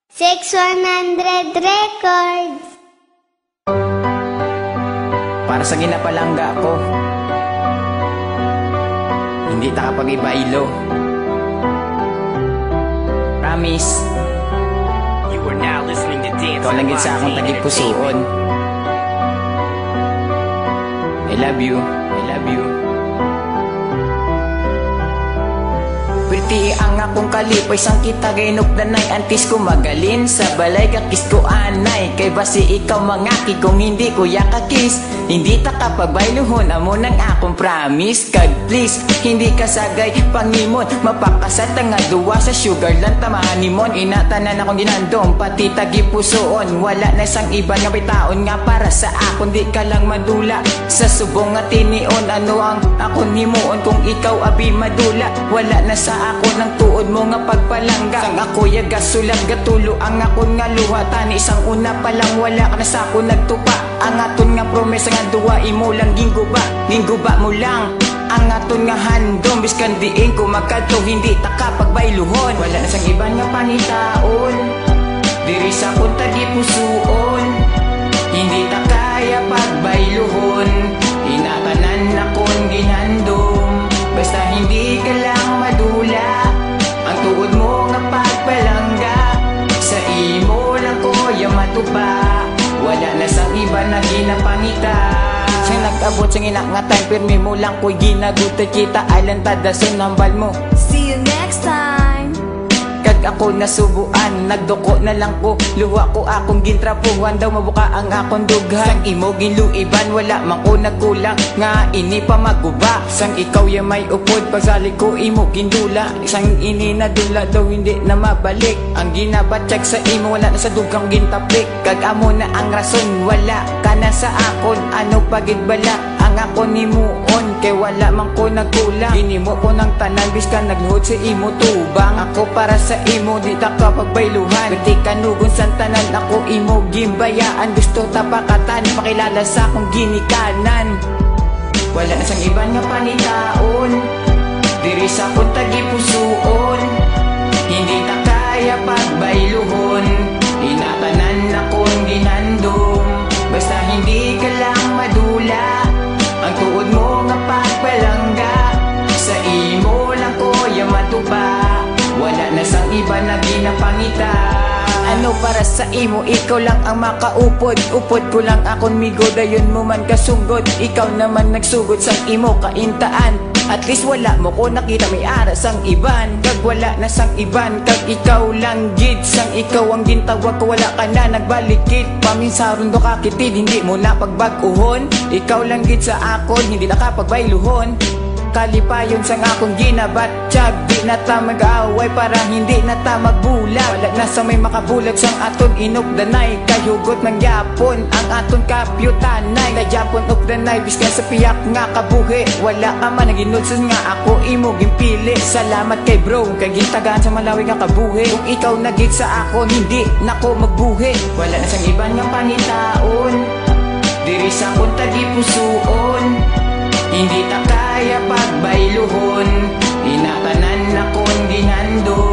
600 Records. Para sa ginapalangga ko, hindi ta kapag ibailo. Promise, You are now listening to Dance ikaw lang gid sa akong tagipusoon. I love you, I love you. Pretty ang akong kalipay, sang kita gainugdanay. Antis ko magalin, sa balay kakis ko anay. Kay basi ikaw mangaki kung hindi ko yakakis. Hindi ta kapagbayluhon, amo nang akong promise. Kag please, hindi ka sagay pangimon. Mapakasat nga duwa sa sugar lang tamahanimon. Inatanan akong ginandong, pati tagipusoon. Wala na sang iba nga bitaon nga para sa akon. Di ka lang madula sa subong nga tinion. Ano ang akon himuon kung ikaw abi madula. Wala na sa ako ng tuod mo nga pagpalangga. Sang ako yaga sulag gatulo ang akon nga luha. Tani isang una pa lang wala ka na sa ako nagtupa. Ang aton nga promesa nga duwa imo lang ginguba. Ginguba mo lang ang aton nga handom. Biskan diin ko magkadto hindi ta kapagbayluhon. Wala na sang iban nga panitaon. Diri sa akong tagipusoon. Hindi ta kaya pagbayluhon. Inatanan akong ginhandom. Basta hindi ka lang madula. Ang tuod mo nga pagpalangga. Sa imo lang ko yung matupa. Wala na sa iba na ginapangita. Siyang nag-abot sa nga time, pirmi mo lang ko'y ginagutan kita. Island tadason nambal mo. See you next time. Kag ako nasubuan, nagduko na lang ko. Luwa ko akong gintrapuhan, daw mabuka ang akong dughan. Sang imo ginluiban, wala man ko nagkulang. Nga ini pa maguba, sang ikaw ya may upod. Pagsalig ko imo gindula, sang ini nadula daw hindi na mabalik. Ang ginabatsyag sa imo, wala na sa dugang gintapik. Kag amo na ang rason, wala ka na sa akon. Ano pagid bala ang ako ni muon, kay wala man ko nagkulang. Ginimo ko ng tanan, biskan nagluhod sa imo tubang. Ako para sa imo, di ta kapagbayluhan. Pwede kanugon sa tanan, ako imo gimbayaan. Gusto tapakatan, pakilala sa akong ginikanan. Wala na sang iban nga panitaon. Diri sa akong tagipusoon. Hindi ta kaya pagbayluhon. Inatanan akong ginandom. Basta hindi ka lang madula. Ang tuod mo nga pagpalangga. Sa imo lang ko yung matupa. Wala na sang iba na ginapangita. Ano para sa imo, ikaw lang ang makaupod. Upod ko lang akon migo, dayon mo man kasunggod. Ikaw naman nagsugod sang imo kaintaan. At least wala mo ko nakita may ara sang iban. Kag wala na sang iban, kag ikaw lang gid. Sang ikaw ang gintawag ko, wala ka na nagbalikid. Paminsaron do kakitid, hindi mo na pagbag-uhon. Ikaw lang gid sa akon, hindi na kapagbayluhon. Kalipayon sang akong ginabatsyag. Di na ta mag-away para hindi na ta magbulag. Wala na sa may makabulag sang aton inugdanay. Kayugot ng yapon ang aton kapyutanay. Kayapon ugdanay, biskan sa piyak nga kabuhi. Wala ka man naginudsos nga ako imo gimpili. Salamat kay bro, kay gintagaan sa malawi nga kabuhi. Kung ikaw nagit sa akon, hindi nako magbuhi. Wala na sang iban nga panitaon. Diri sa akong tagipusoon. Hindi ta kaya pagbayluhon. Inatanan akong ginando.